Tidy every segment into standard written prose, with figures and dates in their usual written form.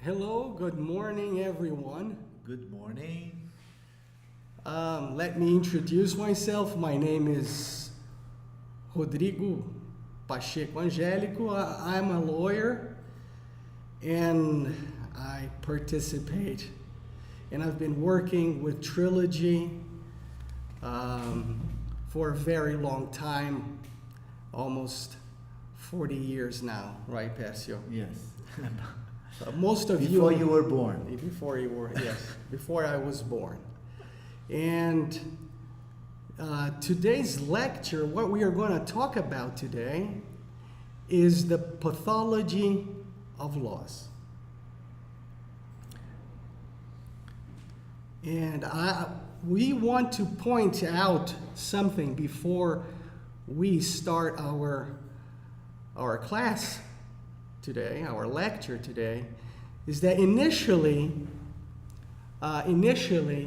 Hello, good morning, everyone. Good morning. Let me introduce myself. My name is Rodrigo Pacheco Angélico. I'm a lawyer and I participate and I've been working with Trilogy for a very long time, almost 40 years now, right, Pérsio? Yes. Most of Before you were born. Before you were, yes, before I was born. And today's lecture, what we are going to talk about today is the pathology of laws. And we want to point out something before we start our class today, our lecture today, is that initially, the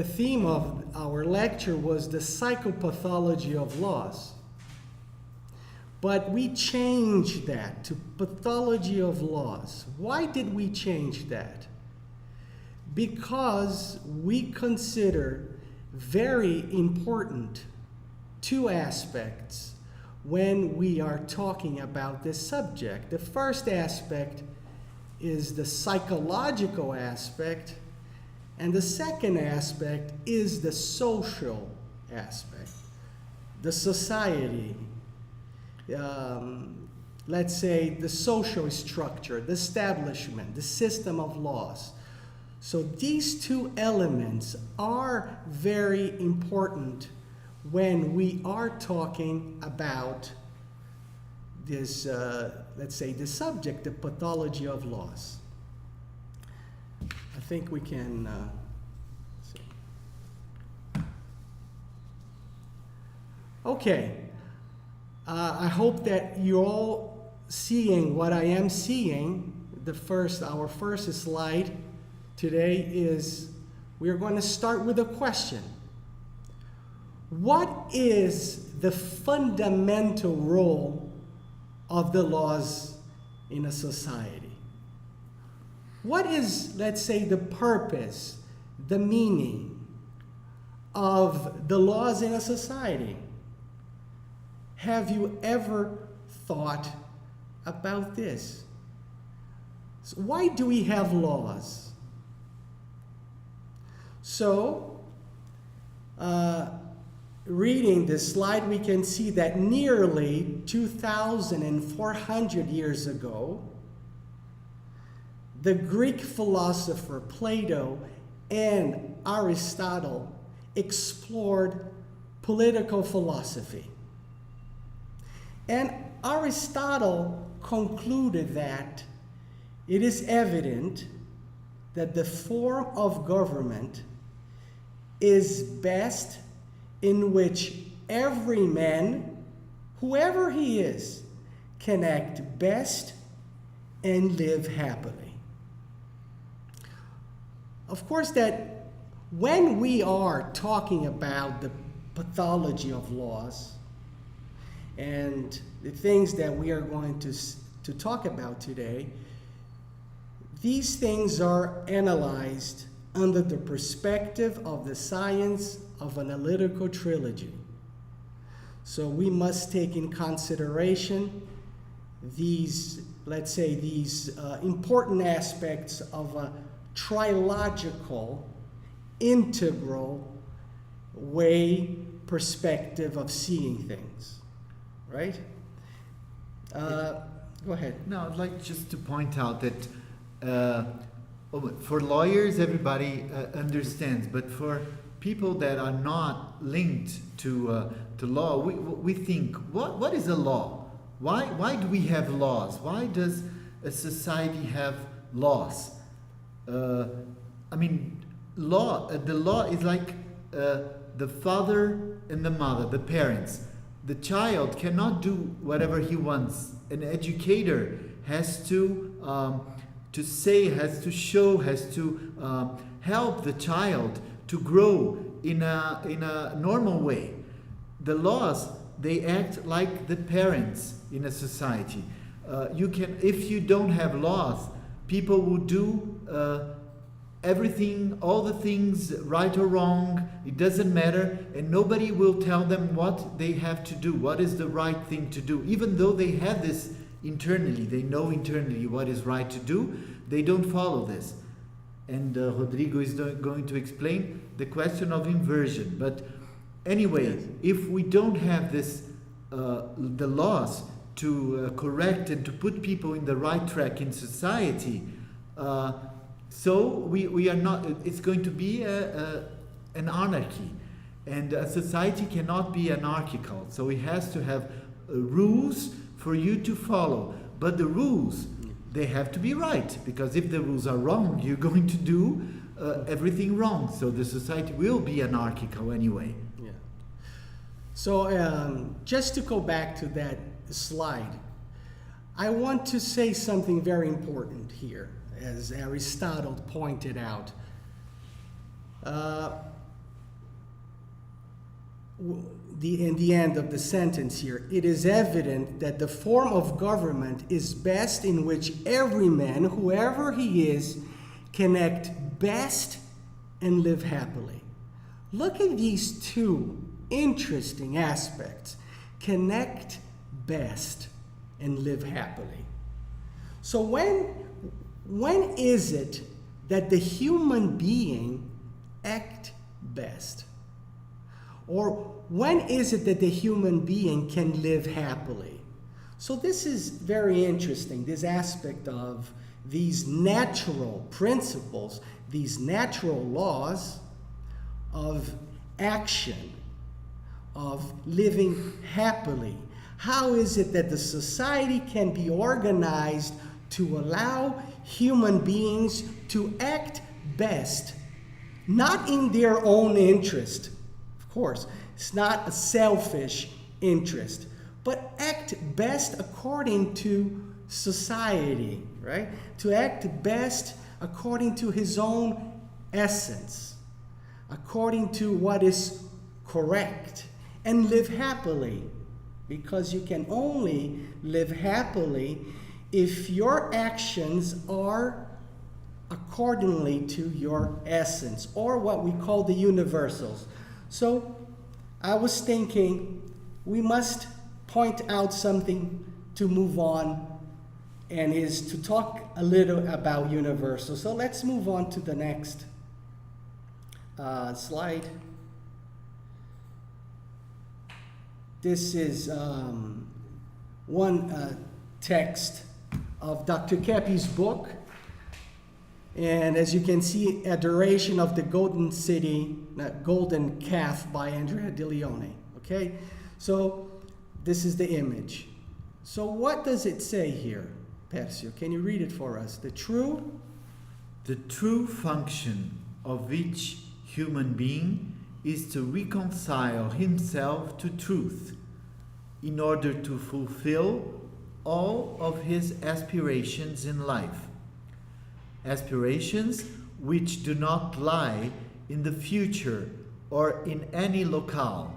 theme of our lecture was the psychopathology of laws. But we changed that to pathology of laws. Why did we change that? Because we consider very important two aspects when we are talking about this subject. The first aspect is the psychological aspect, and the second aspect is the social aspect, the society, let's say the social structure, the establishment, the system of laws. So these two elements are very important when we are talking about this, let's say, the subject, the pathology of laws. I think we can see. Okay. I hope that you're all seeing what I am seeing. Our first slide today is, we are going to start with a question. What is the fundamental role of the laws in a society? What is, let's say, the purpose, the meaning of the laws in a society? Have you ever thought about this? So why do we have laws? So, reading this slide, we can see that nearly 2,400 years ago, the Greek philosopher Plato and Aristotle explored political philosophy. And Aristotle concluded that it is evident that the form of government is best in which every man, whoever he is, can act best and live happily. Of course, that when we are talking about the pathology of laws and the things that we are going to talk about today, these things are analyzed under the perspective of the science of analytical trilogy. So we must take in consideration these, let's say, these important aspects of a trilogical, integral perspective of seeing things, right? Go ahead. No, I'd like just to point out that for lawyers, everybody understands, but for people that are not linked to law, we think, what is a law? Why do we have laws? Why does a society have laws? The law is like the father and the mother, the parents. The child cannot do whatever he wants. An educator has to say, has to show, has to help the child to grow in a normal way. The laws, they act like the parents in a society. If you don't have laws, people will do everything, all the things, right or wrong, it doesn't matter, and nobody will tell them what they have to do, what is the right thing to do. Even though they have this internally, they know internally what is right to do, they don't follow this. And Rodrigo is going to explain the question of inversion. But anyway, Yes. if we don't have this, the laws to correct and to put people in the right track in society, so we are not, it's going to be an anarchy. And a society cannot be anarchical. So it has to have rules for you to follow. But the rules, they have to be right. Because if the rules are wrong, you're going to do everything wrong. So the society will be anarchical anyway. Yeah. So just to go back to that slide, I want to say something very important here, as Aristotle pointed out. In the end of the sentence here, it is evident that the form of government is best in which every man, whoever he is, can act best and live happily. Look at these two interesting aspects. Connect best and live happily. So when is it that the human being act best? Or when is it that the human being can live happily? So this is very interesting, this aspect of these natural principles, these natural laws of action, of living happily. How is it that the society can be organized to allow human beings to act best, not in their own interest? Of course, it's not a selfish interest, but act best according to society, right? To act best according to his own essence, according to what is correct, and live happily, because you can only live happily if your actions are accordingly to your essence, or what we call the universals. So I was thinking we must point out something to move on, and is to talk a little about universals. So let's move on to the next slide. This is one text of Dr. Keppe's book. And as you can see, Adoration of the Golden City, Golden Calf by Andrea De Leone. Okay? So this is the image. So what does it say here, Pérsio? Can you read it for us? The true function of each human being is to reconcile himself to truth in order to fulfill all of his aspirations in life. Aspirations which do not lie in the future or in any locale,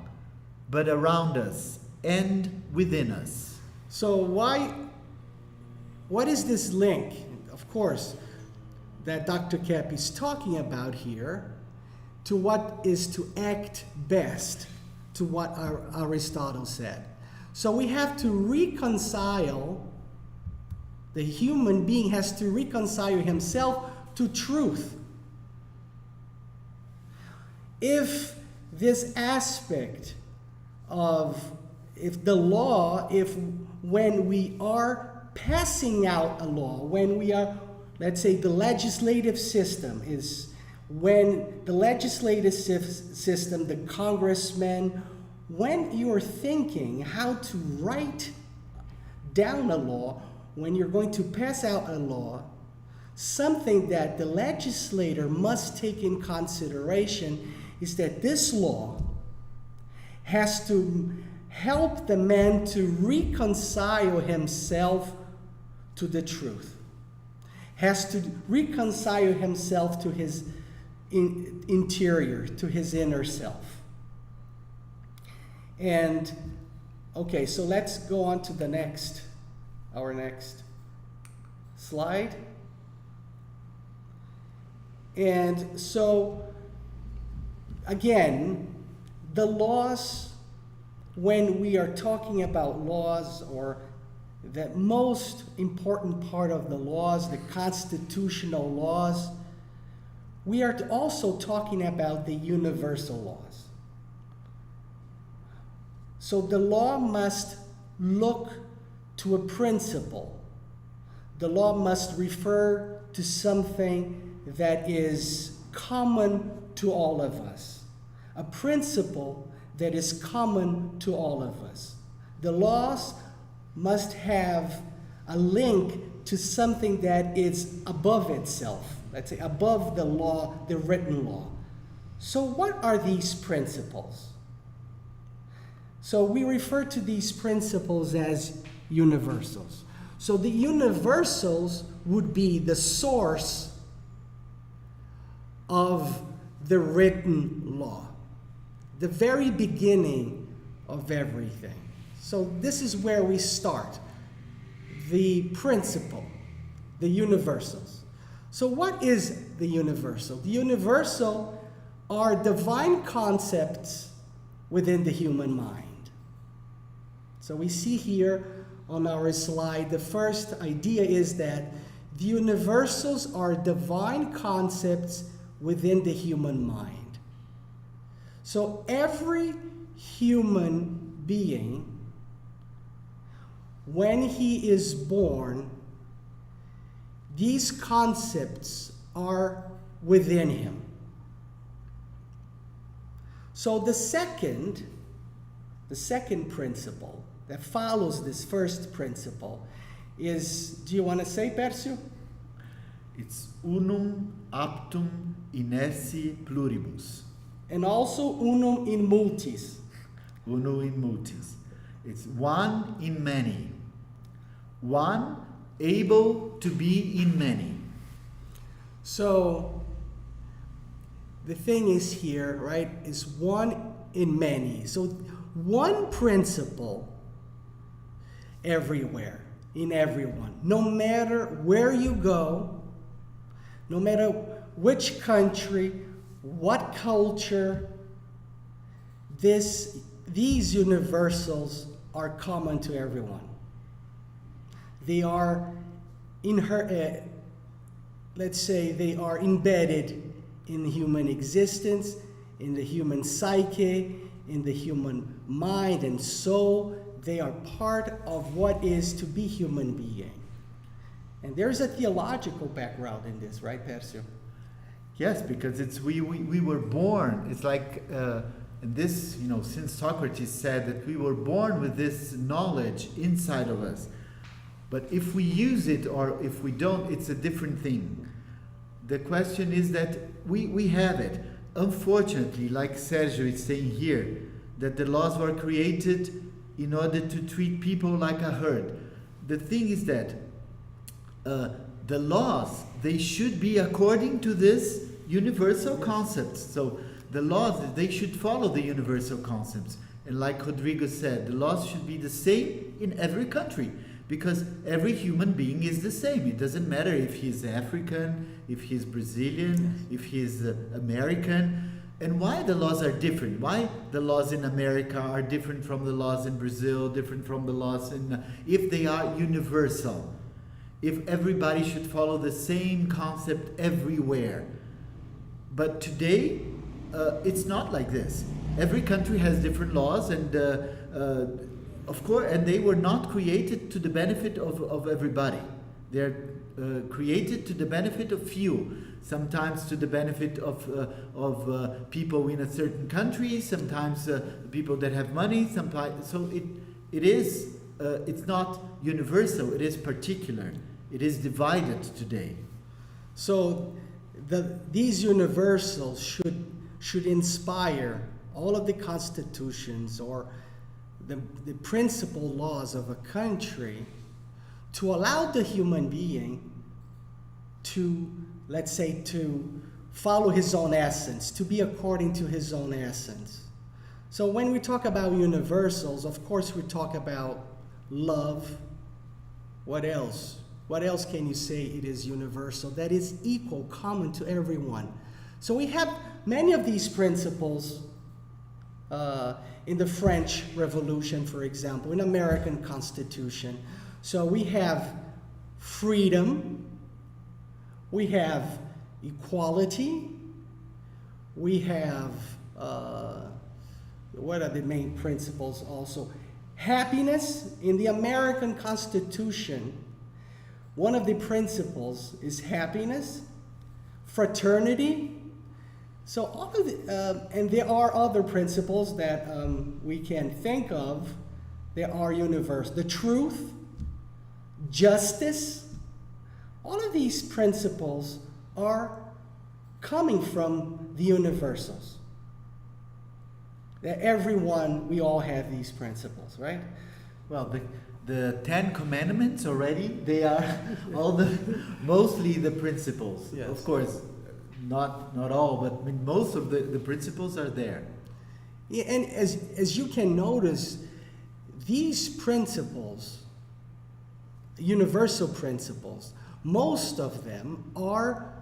but around us and within us. So what is this link, of course, that Dr. Keppe is talking about here, to what is to act best, to what Aristotle said? So we have to reconcile, the human being has to reconcile himself to truth. If this aspect of, if the law, if when we are passing out a law, when we are, let's say the legislative system is, when the legislative system, the congressmen, when you're thinking how to write down a law, when you're going to pass out a law, something that the legislator must take in consideration is that this law has to help the man to reconcile himself to the truth, has to reconcile himself to his interior, to his inner self. And okay, so let's go on to the next, our next slide. And so, again, the laws, when we are talking about laws, or the most important part of the laws, the constitutional laws, we are also talking about the universal laws. So the law must look to a principle. The law must refer to something that is common to all of us, a principle that is common to all of us. The laws must have a link to something that is above itself, let's say above the law, the written law. So what are these principles? So we refer to these principles as universals. So the universals would be the source of the written law, the very beginning of everything. So this is where we start, the principle, the universals. So what is the universal? The universal are divine concepts within the human mind. So we see here on our slide, the first idea is that the universals are divine concepts within the human mind. So every human being, when he is born, these concepts are within him. So the second principle that follows this first principle is, do you want to say, Pérsio? It's unum aptum in esse pluribus. And also unum in multis. Unum in multis. It's one in many. One able to be in many. So the thing is here, right, is one in many. So one principle everywhere, in everyone. No matter where you go, no matter which country, what culture, these universals are common to everyone. They are let's say they are embedded in human existence, in the human psyche, in the human mind and soul. They are part of what is to be human being. And there's a theological background in this, right, Pérsio? Yes, because it's we were born. It's like this, since Socrates said that we were born with this knowledge inside of us. But if we use it or if we don't, it's a different thing. The question is that we have it. Unfortunately, like Sergio is saying here, that the laws were created in order to treat people like a herd. The thing is that the laws, they should be according to this universal concepts. So the laws, they should follow the universal concepts. And like Rodrigo said, the laws should be the same in every country, because every human being is the same. It doesn't matter if he's African, if he's Brazilian, if he's American. And why the laws are different? Why the laws in America are different from the laws in Brazil, different from the laws in... if they are universal, if everybody should follow the same concept everywhere. But today, it's not like this. Every country has different laws, and of course, and they were not created to the benefit of everybody. They're created to the benefit of few. Sometimes to the benefit of people in a certain country. Sometimes people that have money. Sometimes, so it is. It's not universal. It is particular. It is divided today. So these universals should inspire all of the constitutions or the principal laws of a country to allow the human being to, let's say, to follow his own essence, to be according to his own essence. So when we talk about universals, of course we talk about love. What else? What else can you say it is universal? That is equal, common to everyone. So we have many of these principles in the French Revolution, for example, in American Constitution. So we have freedom, we have equality, we have, what are the main principles also? Happiness. In the American Constitution, one of the principles is happiness, fraternity. So all of the, and there are other principles that we can think of. There are universal. The truth, justice, all of these principles are coming from the universals. That everyone, we all have these principles, right? Well, the 10 Commandments already, they are mostly the principles. Yes. Of course, not all, but I mean, most of the principles are there. Yeah, and as you can notice, these principles, universal principles, most of them are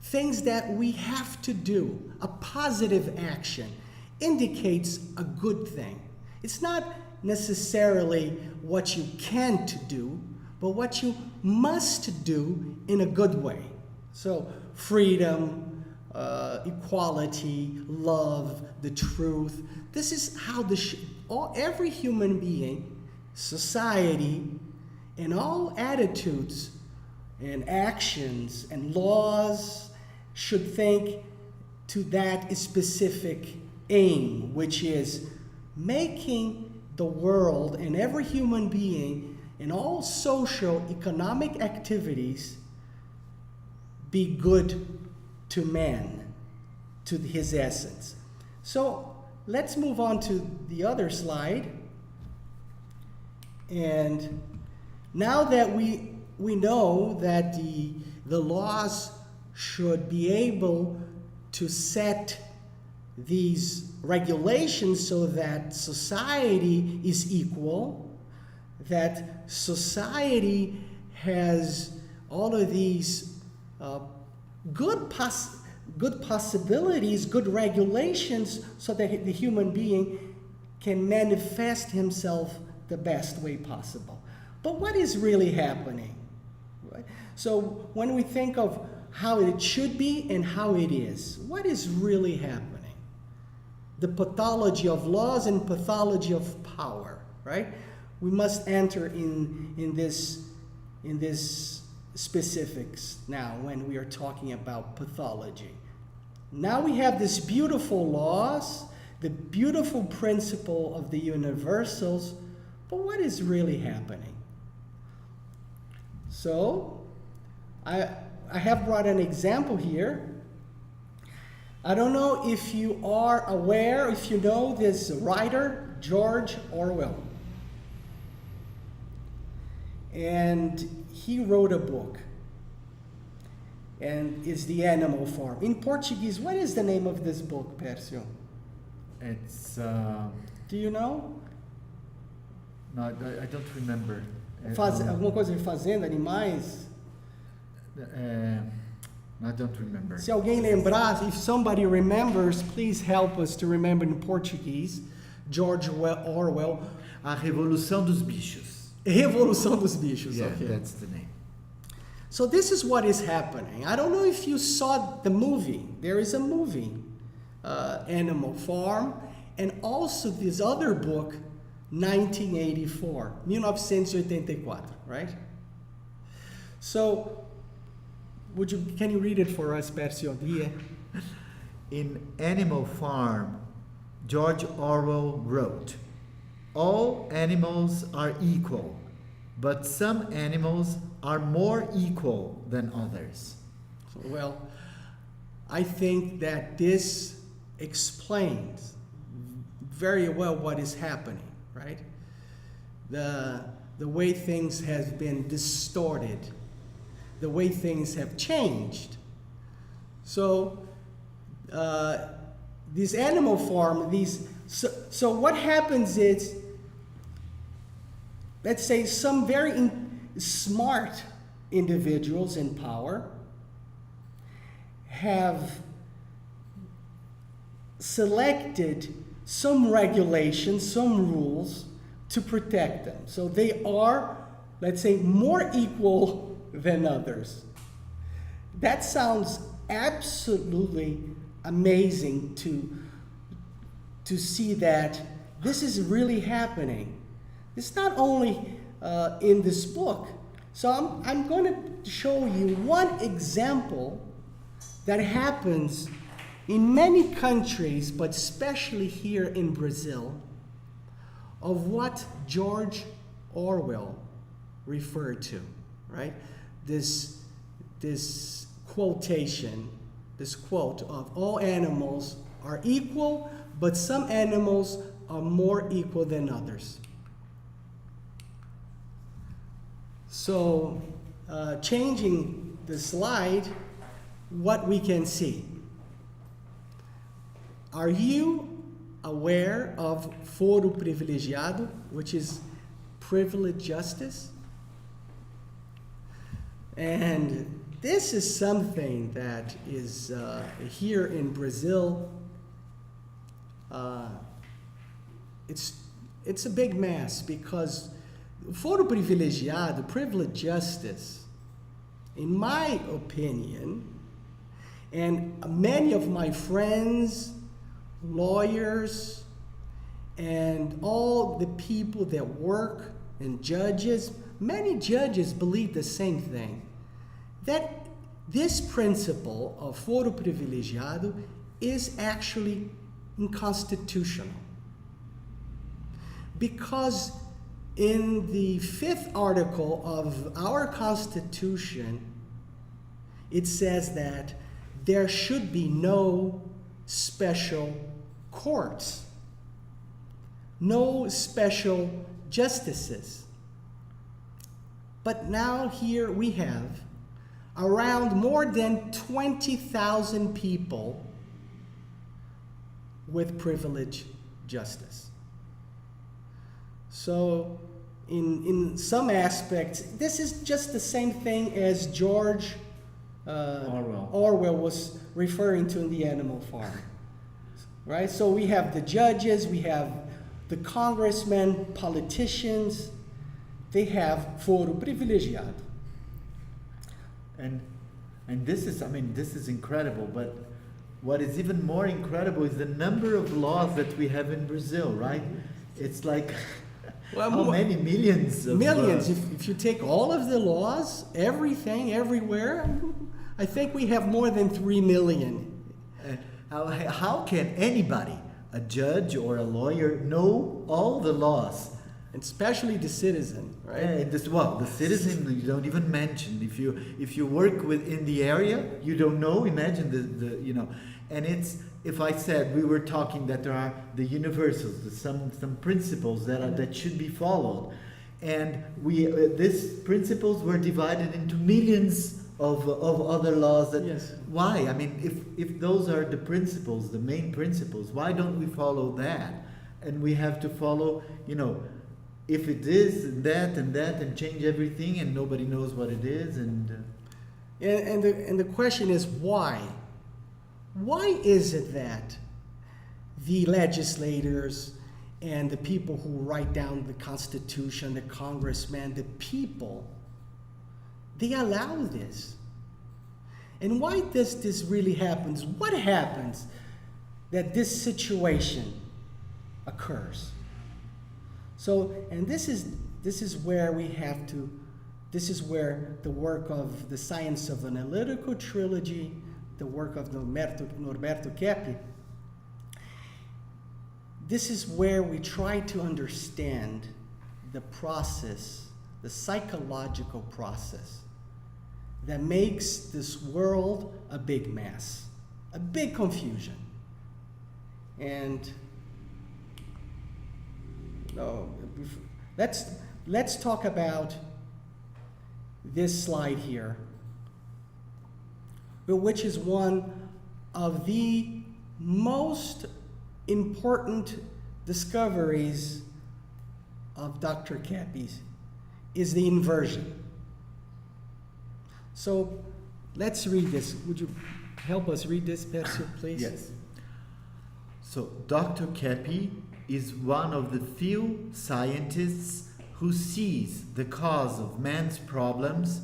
things that we have to do. A positive action indicates a good thing. It's not necessarily what you can't do, but what you must do in a good way. So freedom, equality, love, the truth. This is how every human being, society, and all attitudes and actions and laws should think to that specific aim, which is making the world and every human being in all social economic activities be good to man, to his essence. So let's move on to the other slide. And now that we know that the laws should be able to set these regulations so that society is equal, that society has all of these good possibilities, good regulations, so that the human being can manifest himself the best way possible. But what is really happening? Right? So when we think of how it should be and how it is, what is really happening? The pathology of laws and pathology of power, right? We must enter in this specifics now when we are talking about pathology. Now we have these beautiful laws, the beautiful principle of the universals, but what is really happening? So, I have brought an example here. I don't know if you are aware, if you know this writer, George Orwell. And he wrote a book, and it's The Animal Farm. In Portuguese, what is the name of this book, Pérsio? It's... Do you know? No, I don't remember. Alguma coisa de fazenda, animais? I don't remember. Se alguém lembrar, if somebody remembers, please help us to remember in Portuguese. George Orwell. A Revolução dos Bichos. Revolução dos Bichos. Yeah, okay. That's the name. So this is what is happening. I don't know if you saw the movie. There is a movie, Animal Farm, and also this other book, 1984, right? So, can you read it for us, Pérsio? Yeah. In Animal Farm, George Orwell wrote, "All animals are equal, but some animals are more equal than others." Well, I think that this explains very well what is happening, right? The way things have been distorted, the way things have changed. So, this Animal Farm, so what happens is, let's say some very smart individuals in power have selected some regulations, some rules to protect them. So they are, let's say, more equal than others. That sounds absolutely amazing to see that this is really happening. It's not only in this book. So I'm going to show you one example that happens in many countries, but especially here in Brazil, of what George Orwell referred to, right? This quotation, this quote of all animals are equal, but some animals are more equal than others. So, changing the slide, what we can see. Are you aware of foro privilegiado, which is privileged justice? And this is something that is here in Brazil. It's a big mess because foro privilegiado, privileged justice, in my opinion, and many of my friends, lawyers, and all the people that work, and judges, many judges believe the same thing, that this principle of foro privilegiado is actually unconstitutional. Because in the 5th article of our Constitution, it says that there should be no special courts, no special justices. But now here we have around more than 20,000 people with privileged justice. So in some aspects, this is just the same thing as George Orwell was referring to in The Animal Farm. Right? So we have the judges, we have the congressmen, politicians, they have foro privilegiado. And this is, I mean, this is incredible, but what is even more incredible is the number of laws that we have in Brazil, right? It's like, well, how many millions of millions. If you take all of the laws, everything, everywhere, I think we have more than 3 million. How can anybody, a judge or a lawyer, know all the laws? Especially the citizen, right? Yeah, the citizen you don't even mention. If you work in the area, you don't know. Imagine the you know, and it's, if I said we were talking that there are the universals, some principles that should be followed, and these principles were divided into millions of other laws that. Yes. Why? I mean, if those are the principles, the main principles, why don't we follow that? And we have to follow, you know, if it is and that and change everything and nobody knows what it is and the question is why? Why is it that the legislators and the people who write down the Constitution, the congressmen, the people, they allow this? And why does this really happens? What happens that this situation occurs? So, and this is where we have to, this is where the work of the science of analytical trilogy, the work of Norberto Keppe, this is where we try to understand the process, the psychological process that makes this world a big mess, a big confusion. And let's talk about this slide here, which is one of the most important discoveries of Dr. Keppe's, is the inversion. So let's read this. Would you help us read this, Pérsio, please? Yes. So Dr. Keppe is one of the few scientists who sees the cause of man's problems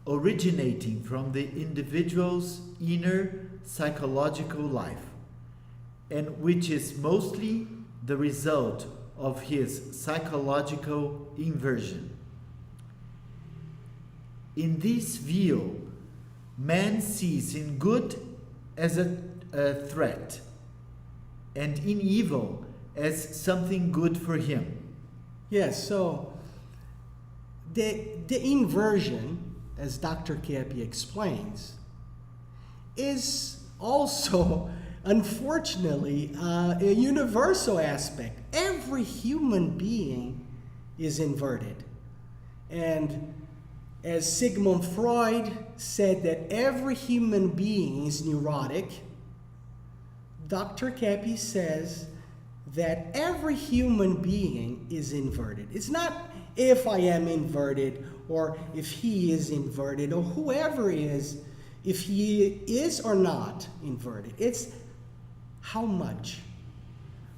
originating from the individual's inner psychological life, and which is mostly the result of his psychological inversion. In this view, man sees in good as a threat, and in evil as something good for him. Yes, so the inversion, as Dr. Keppe explains, is also, unfortunately, a universal aspect. Every human being is inverted. And as Sigmund Freud said that every human being is neurotic, Dr. Keppe says that every human being is inverted. It's not if I am inverted or if he is inverted or whoever is, if he is or not inverted. It's how much.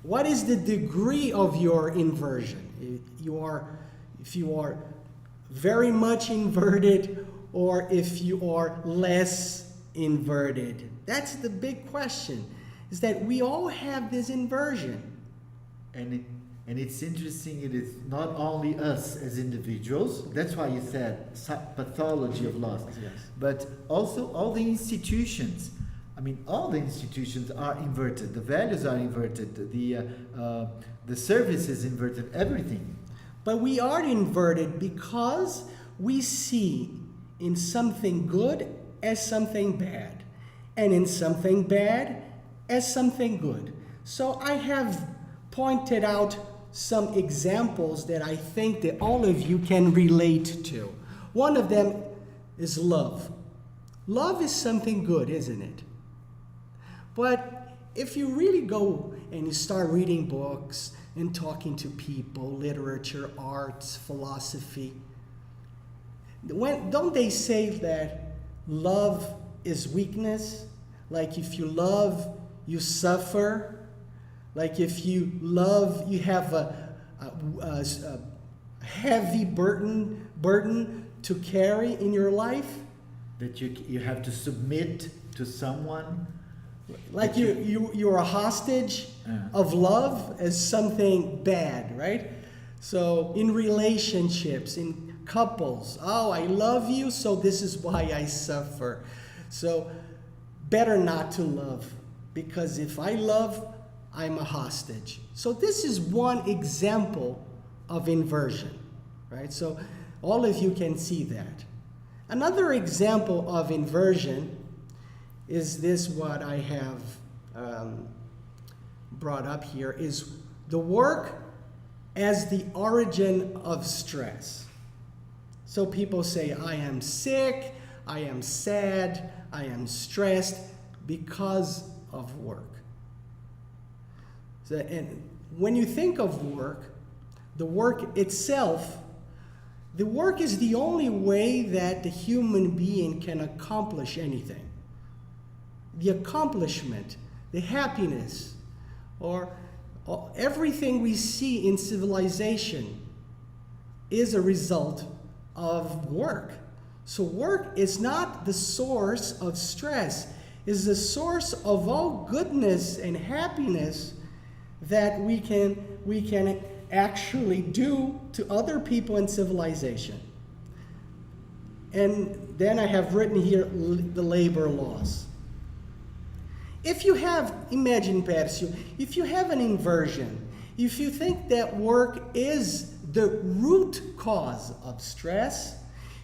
What is the degree of your inversion? If you are very much inverted or if you are less inverted. That's the big question, is that we all have this inversion. And it's interesting, it is not only us as individuals, that's why you said pathology of loss, Yes. but also all the institutions. I mean, all the institutions are inverted, the values are inverted, the service is inverted, everything. But we are inverted because we see in something good as something bad, and in something bad as something good. So I have pointed out some examples that I think that all of you can relate to. One of them is love. Love is something good, isn't it? But if you really go and you start reading books and talking to people, literature, arts, philosophy, don't they say that love is weakness? Like if you love, you suffer. Like if you love, you have a heavy burden to carry in your life. That you have to submit to someone. Like you're a hostage of love as something bad, right? So in relationships, in couples, oh, I love you, so this is why I suffer. So better not to love, because if I love, I'm a hostage. So this is one example of inversion, right? So all of you can see that. Another example of inversion is this, what I have brought up here, is the work as the origin of stress. So people say, I am sick, I am sad, I am stressed because of work. So, and when you think of work, the work itself, the work is the only way that the human being can accomplish anything. The accomplishment, the happiness, or everything we see in civilization is a result of work. So work is not the source of stress, is the source of all goodness and happiness that we can actually do to other people in civilization. And then I have written here the labor laws. If you have, imagine Pérsio, if you have an inversion, if you think that work is the root cause of stress,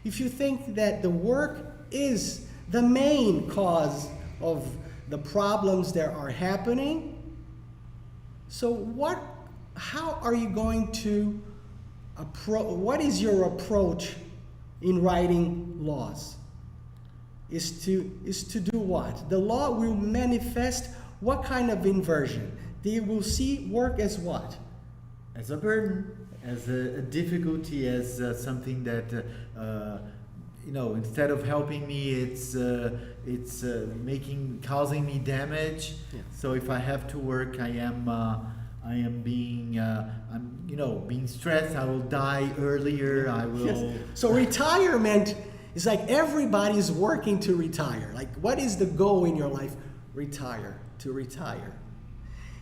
if you think that the work is the main cause of the problems that are happening, so how are you going to what is your approach in writing laws? Is to do what? The law will manifest what kind of inversion? They will see work as what? As a burden, as a difficulty, as something that instead of helping me, causing me damage. Yeah. So if I have to work, I'm being stressed. I will die earlier. I will. Yes. So retirement is like everybody's working to retire. Like, what is the goal in your life? To retire.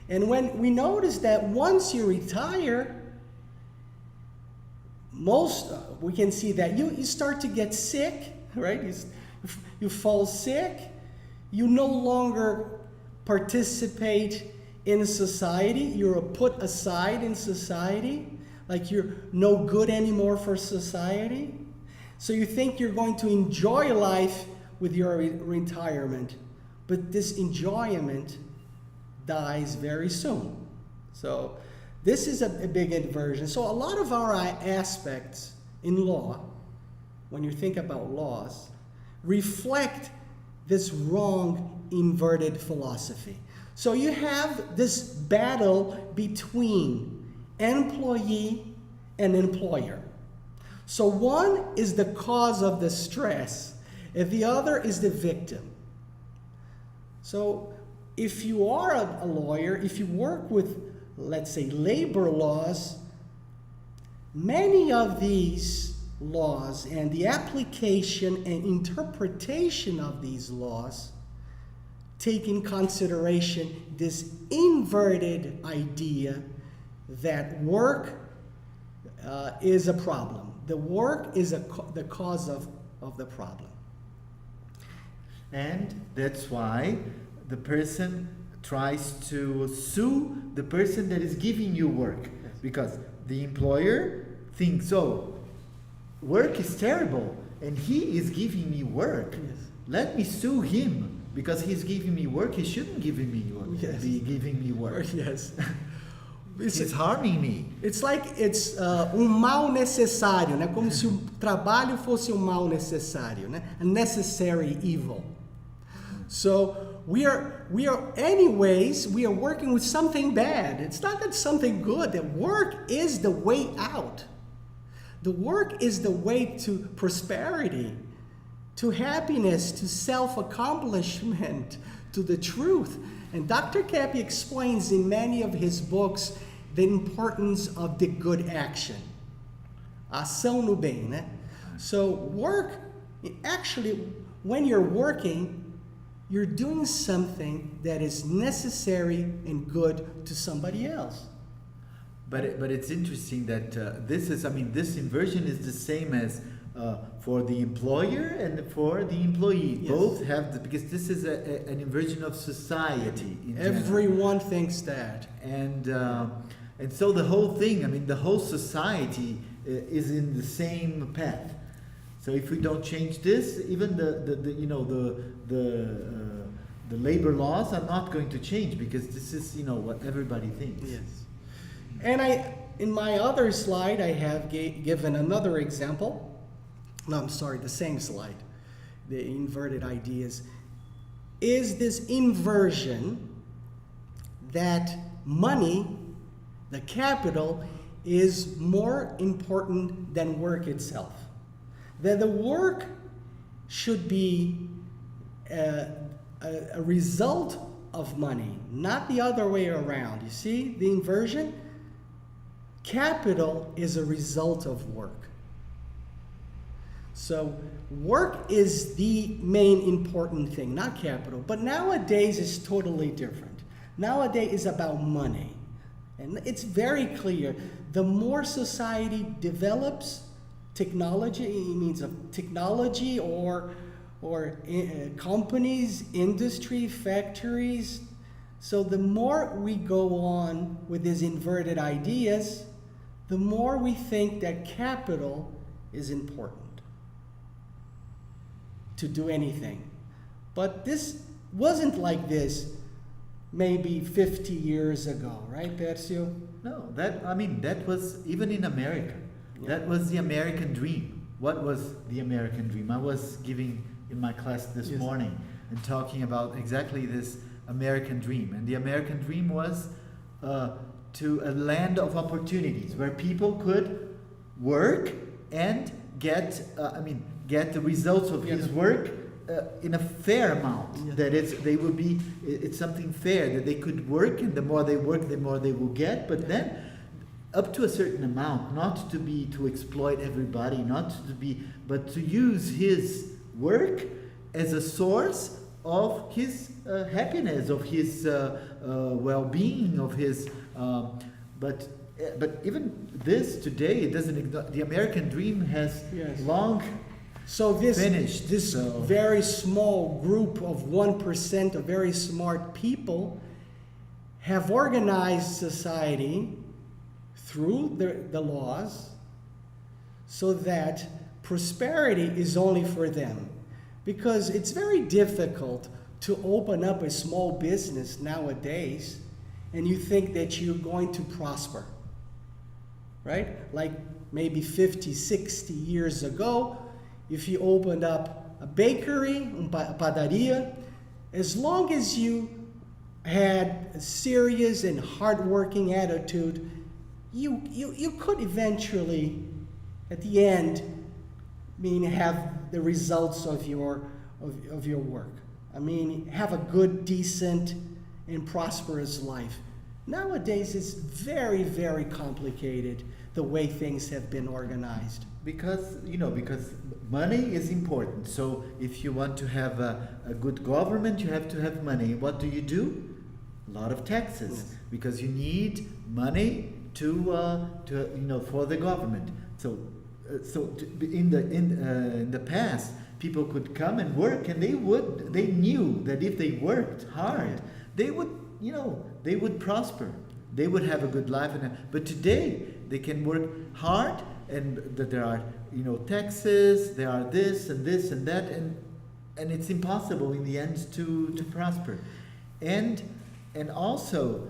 And when we notice that once you retire, we can see that you start to get sick, right? You fall sick. You no longer participate in society. You're put aside in society. Like you're no good anymore for society. So you think you're going to enjoy life with your retirement. But this enjoyment dies very soon. So this is a big inversion. So a lot of our aspects in law, when you think about laws, reflect this wrong inverted philosophy. So you have this battle between employee and employer. So one is the cause of the stress, and the other is the victim. So if you are a lawyer, if you work with, let's say, labor laws, many of these laws and the application and interpretation of these laws take in consideration this inverted idea that work is a problem. The work is the cause of the problem. And that's why the person tries to sue the person that is giving you work. Yes. Because the employer thinks, oh, work is terrible and he is giving me work. Yes. Let me sue him because he's giving me work. He shouldn't giving me work. Yes. Be giving me work. Yes. He's harming me. It's like it's mal necessário, né? Como se o trabalho fosse mal necessário, né? A necessary evil. So we are working with something bad. It's not that something good. That work is the way out. The work is the way to prosperity, to happiness, to self-accomplishment, to the truth. And Dr. Keppe explains in many of his books the importance of the good action. Ação no bem, né? So work, actually, when you're working, you're doing something that is necessary and good to somebody else. But it's interesting that this inversion is the same as for the employer and for the employee. Yes. Both have because this is an inversion of society. In general. Everyone thinks that. And so the whole thing, the whole society is in the same path. So if we don't change this, even the labor laws are not going to change because this is what everybody thinks. Yes. And in my other slide, I have given another example. No, I'm sorry, the same slide. The inverted ideas. Is this inversion that money, the capital, is more important than work itself? That the work should be a result of money, not the other way around. You see the inversion? Capital is a result of work. So work is the main important thing, not capital. But nowadays it's totally different. Nowadays it's about money. And it's very clear. The more society develops, technology, means of technology or companies, industry, factories. So the more we go on with these inverted ideas, the more we think that capital is important to do anything. But this wasn't like this maybe 50 years ago, right, Pérsio? No, that was even in America. Yeah. That was the American dream. What was the American dream? I was giving in my class this morning and talking about exactly this American dream. And the American dream was to a land of opportunities where people could work and get, get the results of his work in a fair amount. Yeah. That it's something fair, that they could work, and the more they work, the more they will get. But then, up to a certain amount, not to exploit everybody, but to use his work as a source of his happiness, of his well-being, of his. But even this today, it doesn't ignore, the American dream has Yes. long So finished. this So- very small group of 1% of very smart people have organized society through the laws so that prosperity is only for them. Because it's very difficult to open up a small business nowadays and you think that you're going to prosper, right? Like maybe 50, 60 years ago, if you opened up a bakery, padaria, as long as you had a serious and hardworking attitude, you could eventually, at the end, have the results of your work. I mean, have a good, decent, and prosperous life. Nowadays, it's very, very complicated the way things have been organized. Because money is important. So if you want to have a good government, you have to have money. What do? A lot of taxes, Yes. because you need money to for the government. In the past, people could come and work, and they knew that if they worked hard, they would prosper. They would have a good life. But today, they can work hard, and that there are taxes, there are this and this and that, and it's impossible in the end to prosper. And also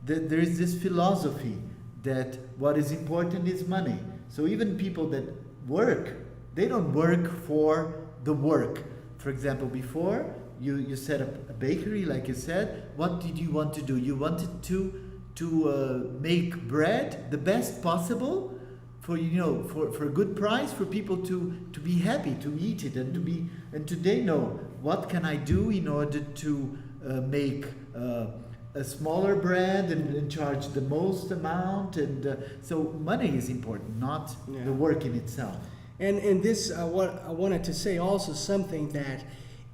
there is this philosophy that what is important is money. So even people that work, they don't work for the work. For example, before you set up a bakery, like you said, what did you want to do? You wanted to make bread the best possible for a good price, for people to be happy to eat it, and today, no, what can I do in order to make a smaller bread and charge the most amount? And so money is important, not the work in itself. And this, what I wanted to say also something that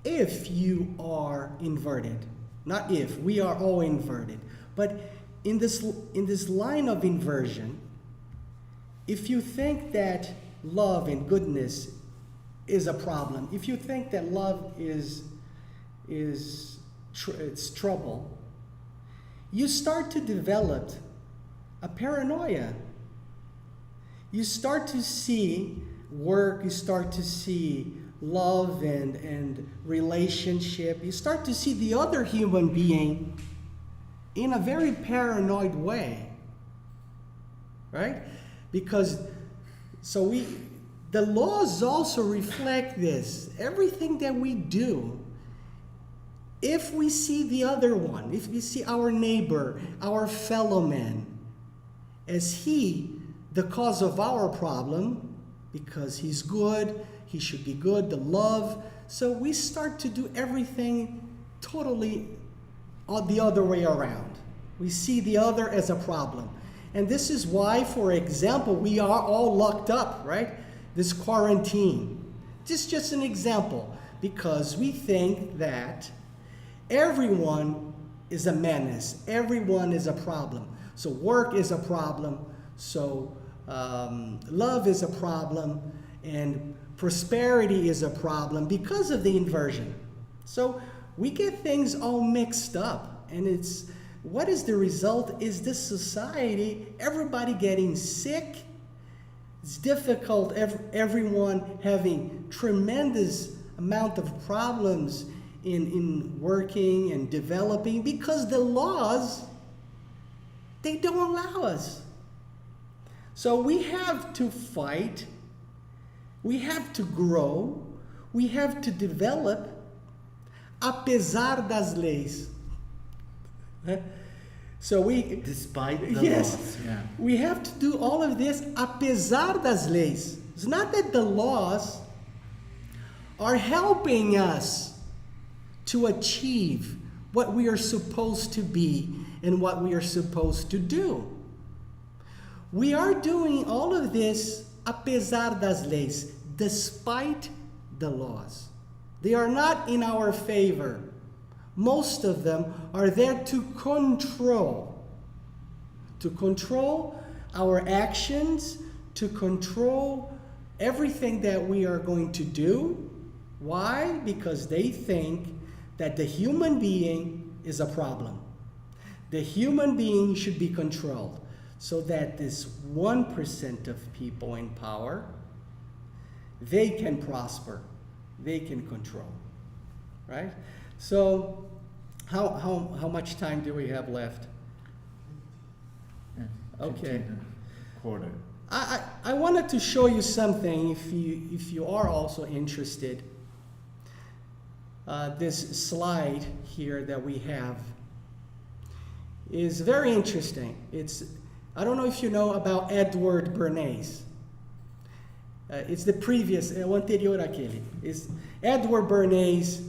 if you are inverted, not if, we are all inverted, but in this line of inversion, if you think that love and goodness is a problem, if you think that love is trouble, you start to develop a paranoia. You start to see work, you start to see love and relationship, you start to see the other human being in a very paranoid way, right? Because the laws also reflect this. Everything that we do, if we see the other one, if we see our neighbor, our fellow man, as the cause of our problem, because he's good, he should be good, the love, so we start to do everything totally the other way around. We see the other as a problem. And this is why, for example, we are all locked up, right? This quarantine. This is just an example, because we think that everyone is a menace. Everyone is a problem. So work is a problem. So love is a problem. And prosperity is a problem because of the inversion. So we get things all mixed up. And what is the result? Is this society, everybody getting sick? It's difficult, everyone having tremendous amount of problems in working and developing because the laws, they don't allow us. So we have to fight, we have to grow, we have to develop, apesar das leis. So Despite the laws. Yeah. We have to do all of this apesar das leis. It's not that the laws are helping us to achieve what we are supposed to be and what we are supposed to do. We are doing all of this apesar das leis, despite the laws. They are not in our favor. Most of them are there to control our actions, to control everything that we are going to do. Why? Because they think that the human being is a problem. The human being should be controlled so that this 1% of people in power, they can prosper, they can control, right? So how much time do we have left? Okay. Quarter. I wanted to show you something if you are also interested. This slide here that we have is very interesting. I don't know if you know about Edward Bernays. It's the previous, o anterior àquele. Edward Bernays,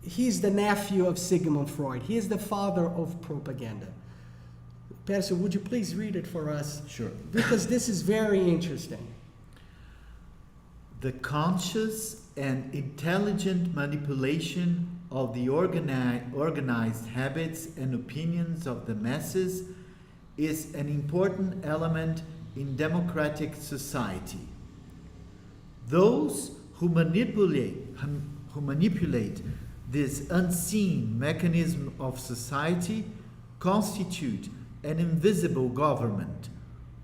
he's the nephew of Sigmund Freud. He is the father of propaganda. Pérsio, would you please read it for us? Sure. Because this is very interesting. The conscious and intelligent manipulation of the organized habits and opinions of the masses is an important element in democratic society. Those who manipulate this unseen mechanism of society constitute an invisible government,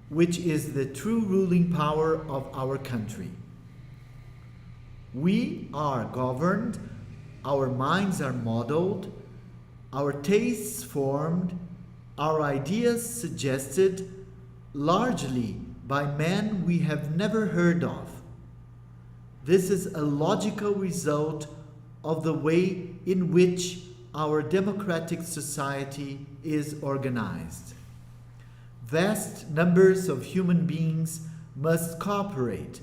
which is the true ruling power of our country. We are governed, our minds are modeled, our tastes formed, our ideas suggested, largely by men we have never heard of. This is a logical result of the way in which our democratic society is organized. Vast numbers of human beings must cooperate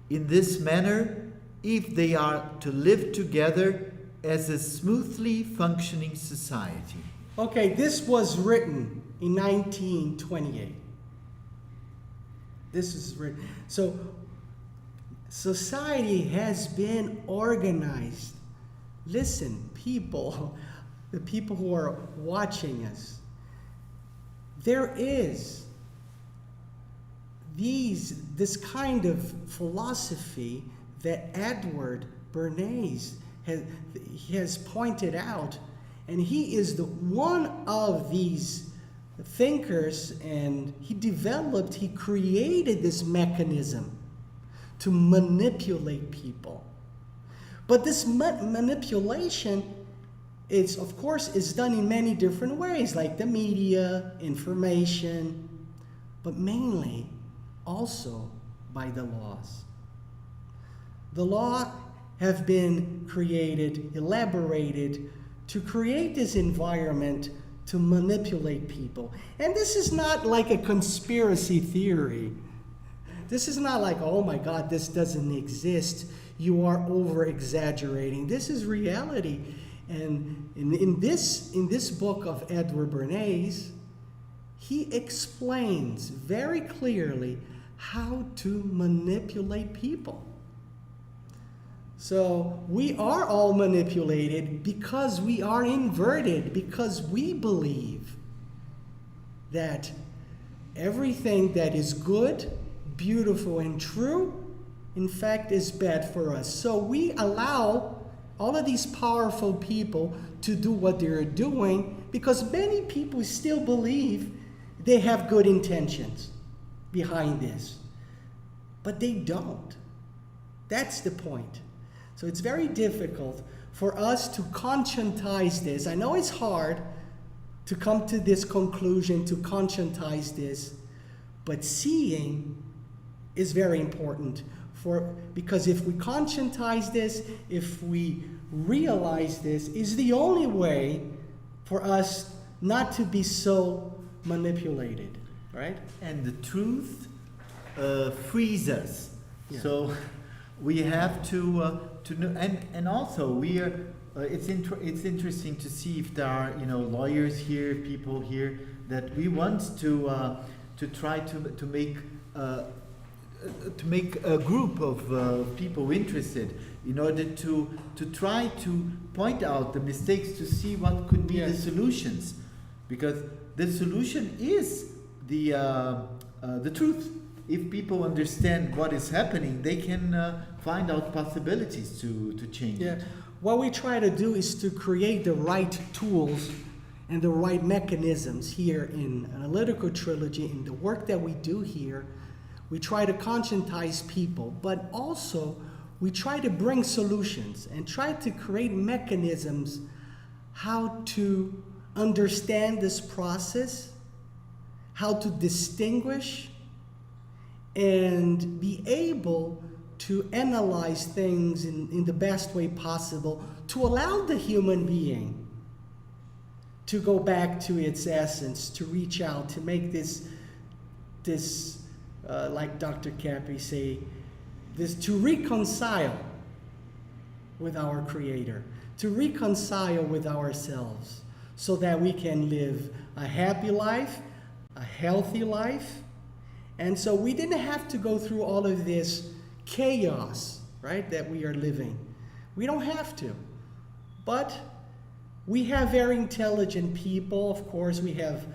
in this manner if they are to live together as a smoothly functioning society. Okay, this was written in 1928. This is written. So, society has been organized. Listen, people, the people who are watching us, there is this kind of philosophy that Edward Bernays has pointed out, and he is the one of these thinkers, and he created this mechanism to manipulate people. But this manipulation is done in many different ways, like the media, information, but mainly also by the laws. The law have been created, elaborated to create this environment to manipulate people. And this is not like a conspiracy theory. This is not like, oh my God, this doesn't exist. You are over-exaggerating. This is reality. And in this book of Edward Bernays, he explains very clearly how to manipulate people. So we are all manipulated because we are inverted, because we believe that everything that is good, beautiful, and true, in fact, is bad for us. So we allow all of these powerful people to do what they're doing because many people still believe they have good intentions behind this. But they don't. That's the point. So it's very difficult for us to conscientize this. I know it's hard to come to this conclusion, to conscientize this, but seeing is very important because if we conscientize this, if we realize this, is the only way for us not to be so manipulated, right? And the truth frees us. Yeah. So we have to to know, and also we are. It's interesting to see if there are lawyers here, people here that we want to try to make a group of people interested in order to try to point out the mistakes to see what could be the solutions, because the solution is the truth. If people understand what is happening, they can find out possibilities to change it. What we try to do is to create the right tools and the right mechanisms here in Analytical Trilogy. In the work that we do here, we try to conscientize people, but also we try to bring solutions and try to create mechanisms how to understand this process, how to distinguish, and be able to analyze things in the best way possible to allow the human being to go back to its essence, to reach out, to make this like Dr. Keppe say, to reconcile with our Creator, to reconcile with ourselves, so that we can live a happy life, a healthy life. And so we didn't have to go through all of this chaos, right, that we are living. We don't have to. But we have very intelligent people. Of course, we have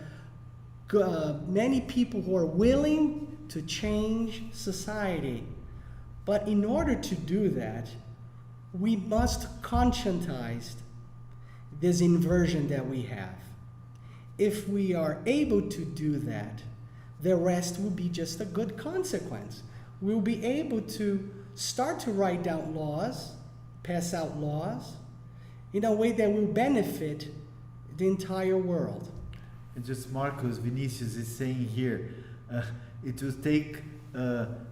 many people who are willing to change society. But in order to do that, we must conscientize this inversion that we have. If we are able to do that, the rest will be just a good consequence. We'll be able to start to write down laws, pass out laws, in a way that will benefit the entire world. And just Marcos Vinicius is saying here, it will take,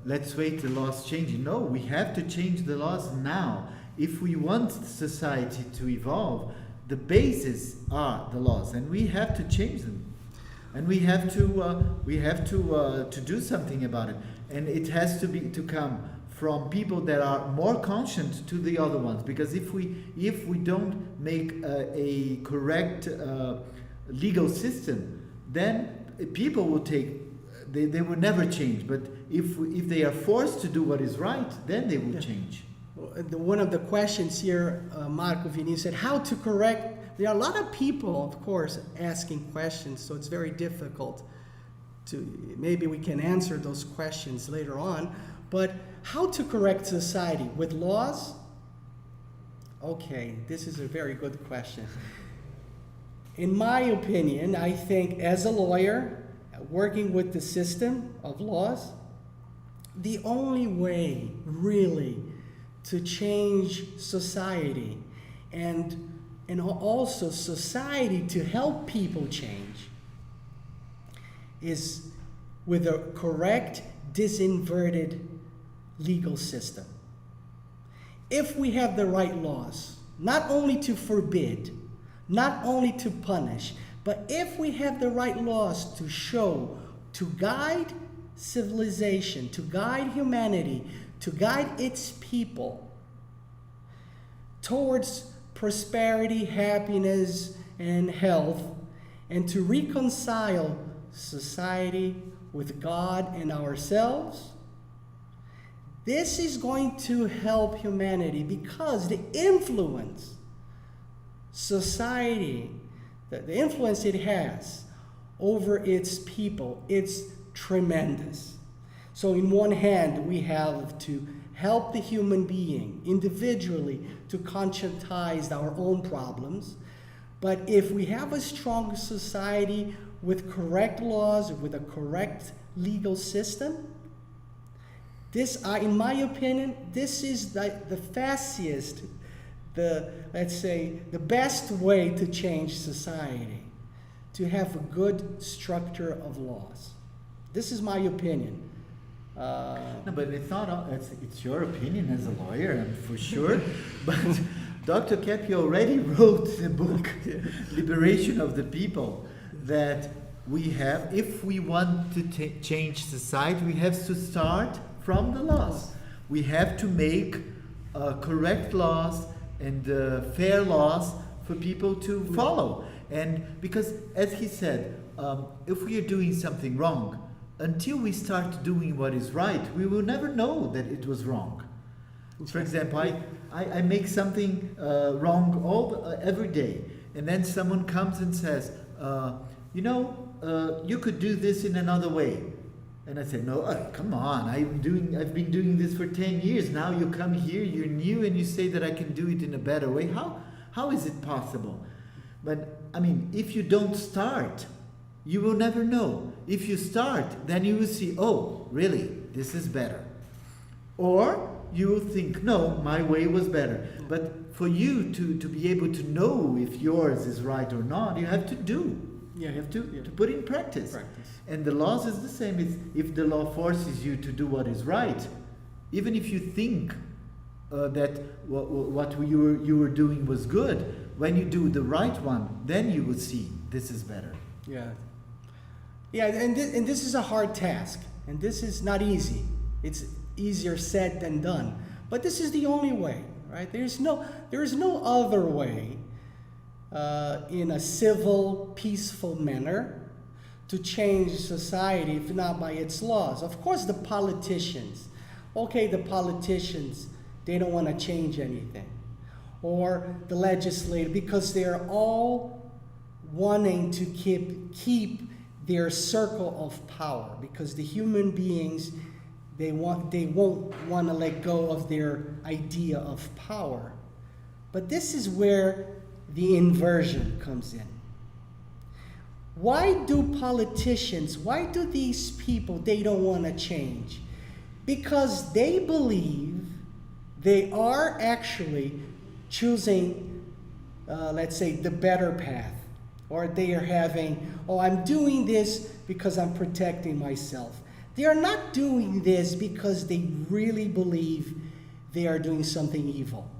let's wait the laws changing. No, we have to change the laws now. If we want society to evolve, the basis are the laws, and we have to change them. And we have to do something about it. And it has to come from people that are more conscious to the other ones. Because if we don't make a correct legal system, then people will they will never change. But if they are forced to do what is right, then they will change. One of the questions here, Marco Vinicius said, how to correct. There are a lot of people, of course, asking questions, so it's very difficult to, maybe we can answer those questions later on, but how to correct society? With laws? Okay, this is a very good question. In my opinion, I think as a lawyer, working with the system of laws, the only way really to change society and also society to help people change is with a correct, disinverted legal system. If we have the right laws, not only to forbid, not only to punish, but if we have the right laws to show, to guide civilization, to guide humanity, to guide its people towards prosperity, happiness, and health, and to reconcile society with God and ourselves, this is going to help humanity, because the influence society, the influence it has over its people, it's tremendous. So in one hand, we have to help the human being individually to conscientize our own problems. But if we have a strong society with correct laws, with a correct legal system, this, in my opinion, this is the fastest, let's say, the best way to change society, to have a good structure of laws. This is my opinion. No, but it's your opinion as a lawyer, for sure. But Dr. Keppe already wrote the book, Liberation of the People, that we have, if we want to change society, we have to start from the laws. We have to make correct laws and fair laws for people to follow. And because, as he said, if we are doing something wrong, until we start doing what is right, we will never know that it was wrong. For example, I make something wrong every day, and then someone comes and says, you could do this in another way. And I said, no, come on, I've been doing this for 10 years. Now you come here, you're new, and you say that I can do it in a better way. How is it possible? But, I mean, if you don't start, you will never know. If you start, then you will see, oh, really, this is better. Or you will think, no, my way was better. But for you to be able to know if yours is right or not, you have to do. You have to put in practice. And the laws is the same. If the law forces you to do what is right, even if you think that what you were doing was good, when you do the right one, then you will see this is better. And this is a hard task, and this is not easy. It's easier said than done. But this is the only way, right? There is no other way in a civil, peaceful manner to change society, if not by its laws. Of course, the politicians, they don't want to change anything. Or the legislature, because they're all wanting to keep their circle of power, because the human beings, they won't want to let go of their idea of power. But this is where the inversion comes in. Why do these people, they don't want to change? Because they believe they are actually choosing, let's say, the better path. Or they are having, I'm doing this because I'm protecting myself. They are not doing this because they really believe they are doing something evil.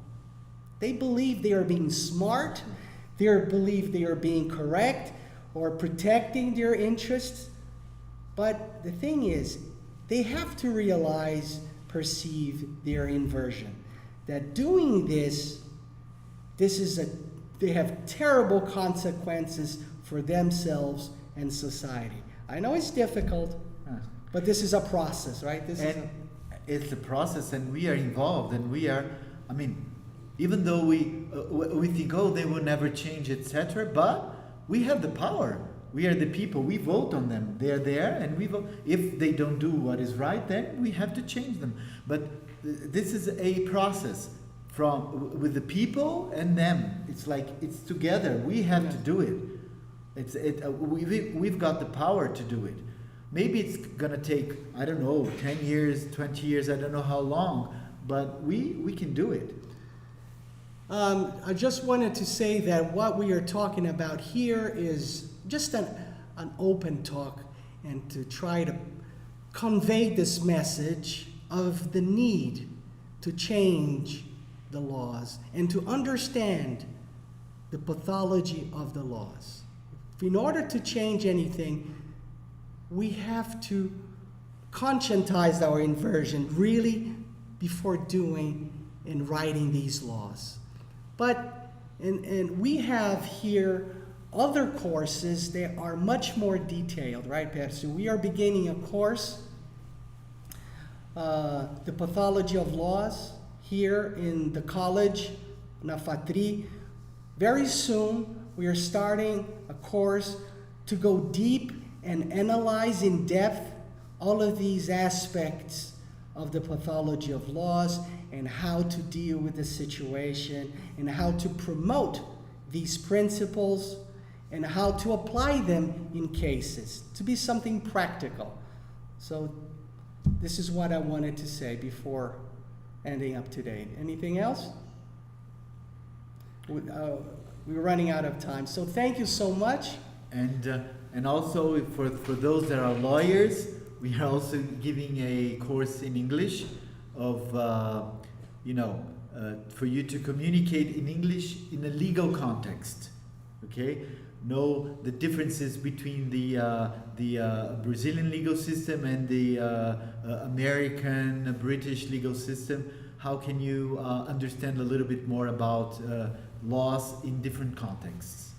They believe they are being smart, they believe they are being correct, or protecting their interests. But the thing is, they have to perceive their inversion. That doing this they have terrible consequences for themselves and society. I know it's difficult, but this is a process, right? It's a process, and we are involved, and we are, even though we think, they will never change, etc., but we have the power. We are the people. We vote on them. They're there, and we vote. If they don't do what is right, then we have to change them. But this is a process with the people and them. It's like it's together. We have to do it. We've got the power to do it. Maybe it's gonna take, 10 years, 20 years. I don't know how long, but we can do it. I just wanted to say that what we are talking about here is just an open talk, and to try to convey this message of the need to change the laws and to understand the pathology of the laws. In order to change anything, we have to conscientize our inversion really before doing and writing these laws. But and we have here other courses that are much more detailed, right, Pérsio? We are beginning a course, the Pathology of Laws, here in the college, na Fatri. Very soon, we are starting a course to go deep and analyze in depth all of these aspects of the pathology of laws and how to deal with the situation and how to promote these principles and how to apply them in cases, to be something practical. So this is what I wanted to say before ending up today. Anything else? We're running out of time. So thank you so much. And also for those that are lawyers, we are also giving a course in English of, for you to communicate in English in a legal context. Okay? Know the differences between the Brazilian legal system and the American, British legal system. how can you understand a little bit more about laws in different contexts?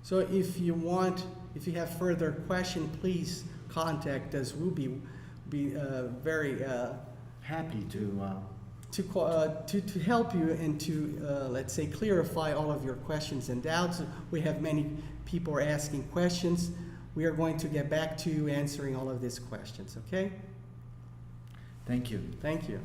So if you have further question, please contact us. We'll be very Happy to help you and to let's say clarify all of your questions and doubts. We have many people are asking questions. We are going to get back to you answering all of these questions. Okay? Thank you. Thank you.